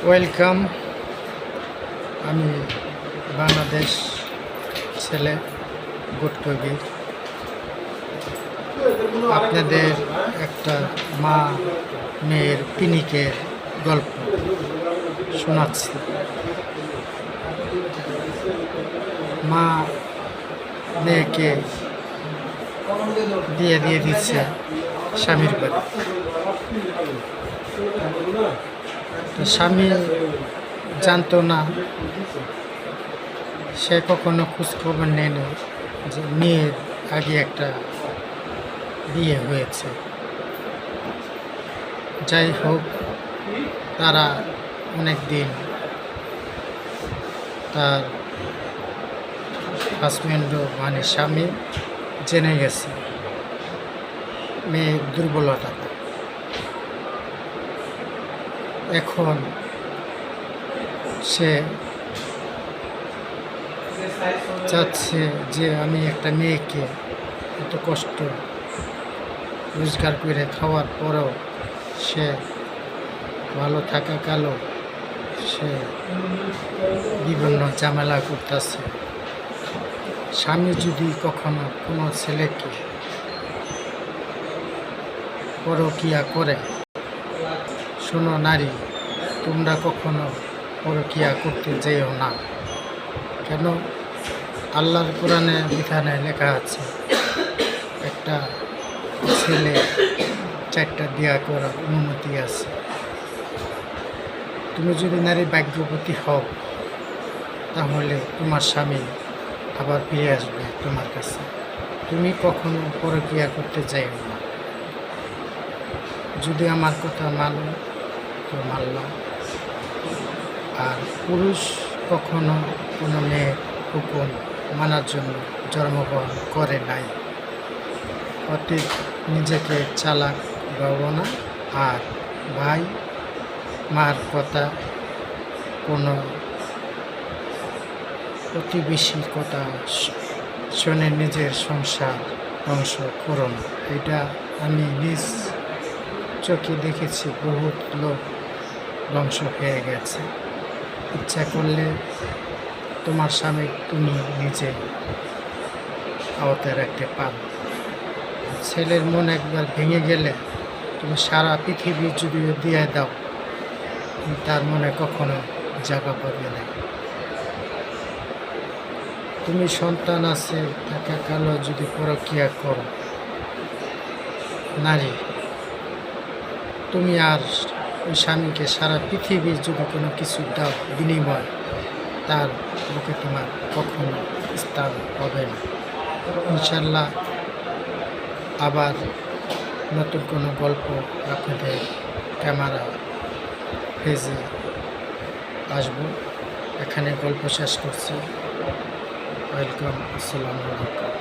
Welcome. আমি বাংলাদেশ ছেলে good কবির আপনাদের একটা মা মেয়ের পিনিকের গল্প শোনাচ্ছি। মা মেয়েকে দিয়ে দিচ্ছে স্বামীর বাড়ি। তো স্বামী জানতো না, সে কখনো খোঁজখবর নেয় না যে মেয়ের আগে একটা বিয়ে হয়েছে। যাই হোক, তারা অনেক দিন তার হাজব্যান্ডও মানে স্বামী জেনে গেছে মেয়ের দুর্বলতা। এখন সে চাচ্ছে যে আমি একটা মেয়েকে এত কষ্ট রোজগার করে খাওয়ার পরেও সে ভালো থাকাকালও সে বিভিন্ন ঝামেলা করতেছে। স্বামী যদি কখনো কোনো ছেলেকে পরকীয়া করে, শোনো নারী, তোমরা কখনো পরকীয়া করতে যেও না। কেন? আল্লাহর কোরআনে বিধানে লেখা আছে একটা ছেলে 4টা বিয়া করার অনুমতি আছে। তুমি যদি নারী ভাগ্যবতী হও, তাহলে তোমার স্বামী আবার ফিরে আসবে তোমার কাছে। তুমি কখনো পরকীয়া করতে যাও না। যদি আমার কথা মানো তো মানলাম। আর পুরুষ কখনো কোনো মেয়ের হুকুম মানার জন্য জন্মগ্রহণ করে নাই। অতীত নিজেকে চালাক ভাবনা আর ভাই মার কথা, কোনো প্রতিবেশীর কথা শুনে নিজের সংসার ধ্বংস করুন। এটা আমি নিজ চোখে দেখেছি, বহুত লোক ধ্বংস হয়ে গেছে। ইচ্ছা করলে তোমার স্বামী তুমি নিজে আওতায় রাখতে পারো। ছেলের মন একবার ভেঙে গেলে তুমি সারা পৃথিবী যদি দিয়ে দাও, তার মনে কখনো জায়গা পাবে না। তুমি সন্তান আছে থাকাকালও যদি পরকীয়া করো নারী, তুমি আর ওই স্বামীকে সারা পৃথিবী যদি কোনো কিছু দাও বিনিময়, তার বুকে তোমার কখনো স্থান হবে না। ইনশাল্লাহ আবার নতুন কোনো গল্প আপনাদের ক্যামেরা পেজে আসবো। এখানে গল্প শেষ করছি। ওয়েলকাম। আসসালামু আলাইকুম।